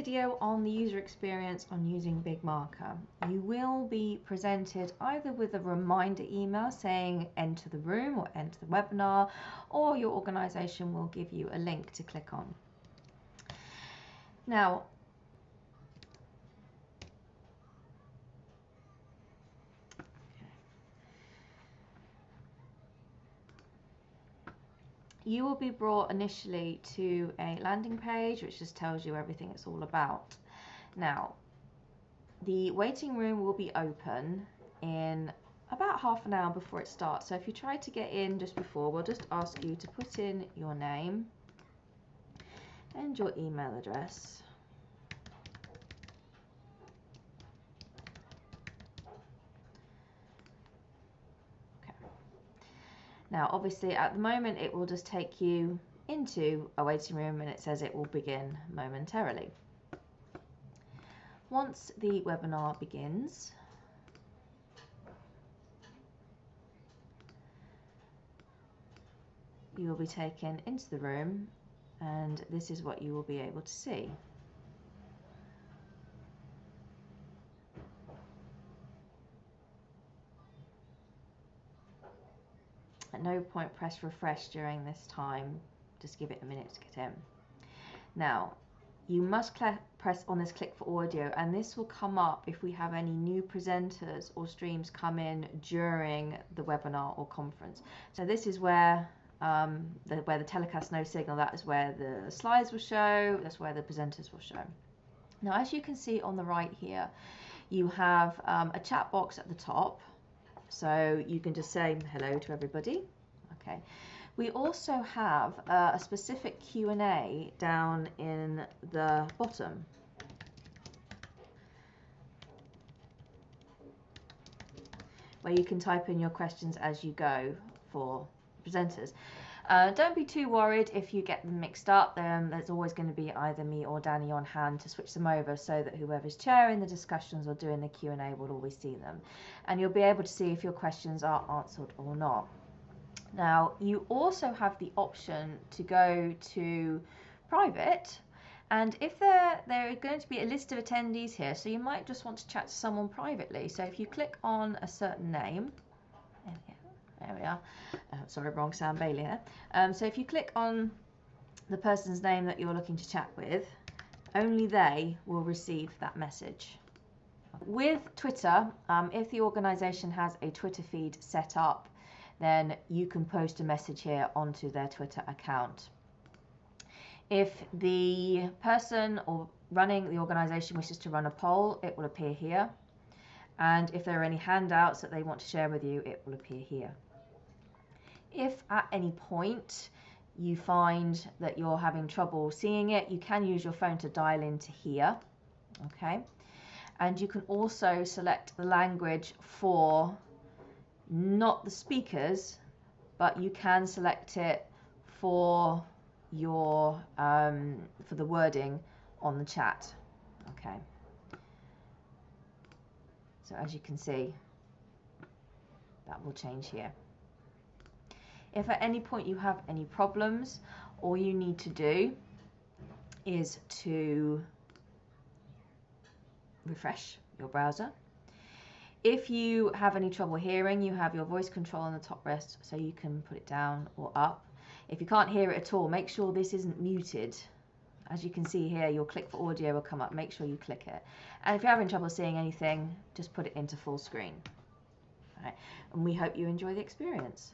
video on the user experience on using Big Marker. You will be presented either with a reminder email saying enter the room or enter the webinar, or your organisation will give you a link to click on. Now, you will be brought initially to a landing page which just tells you everything it's all about. Now, the waiting room will be open in about half an hour before it starts. So if you try to get in just before, we'll just ask you to put in your name and your email address. Now, obviously, at the moment, it will just take you into a waiting room and it says it will begin momentarily. Once the webinar begins, you will be taken into the room and this is what you will be able to see. At no point press refresh during this time, just give it a minute to get in. Now, you must press on this click for audio, and this will come up if we have any new presenters or streams come in during the webinar or conference. So this is where the telecast no signal, that is where the slides will show, that's where the presenters will show. Now, as you can see on the right here, you have a chat box at the top. So you can just say hello to everybody. Okay. We also have a specific Q&A down in the bottom. Where you can type in your questions as you go for presenters. Don't be too worried if you get them mixed up. There's always going to be either me or Danny on hand to switch them over so that whoever's chairing the discussions or doing the Q&A will always see them. And you'll be able to see if your questions are answered or not. Now, you also have the option to go to private. And if there are going to be a list of attendees here, so you might just want to chat to someone privately. So if you click on a certain name, there we are. Sorry, wrong Sam Bailey here. So if you click on the person's name that you're looking to chat with, only they will receive that message. With Twitter, if the organisation has a Twitter feed set up, then you can post a message here onto their Twitter account. If the person or running the organisation wishes to run a poll, it will appear here. And if there are any handouts that they want to share with you, it will appear here. If at any point you find that you're having trouble seeing it, you can use your phone to dial into here, okay? And you can also select the language for not the speakers, but you can select it for your for the wording on the chat, okay? So as you can see, that will change here. If at any point you have any problems, all you need to do is to refresh your browser. If you have any trouble hearing, you have your voice control on the top rest, so you can put it down or up. If you can't hear it at all, make sure this isn't muted. As you can see here, your click for audio will come up. Make sure you click it. And if you're having trouble seeing anything, just put it into full screen. All right. And we hope you enjoy the experience.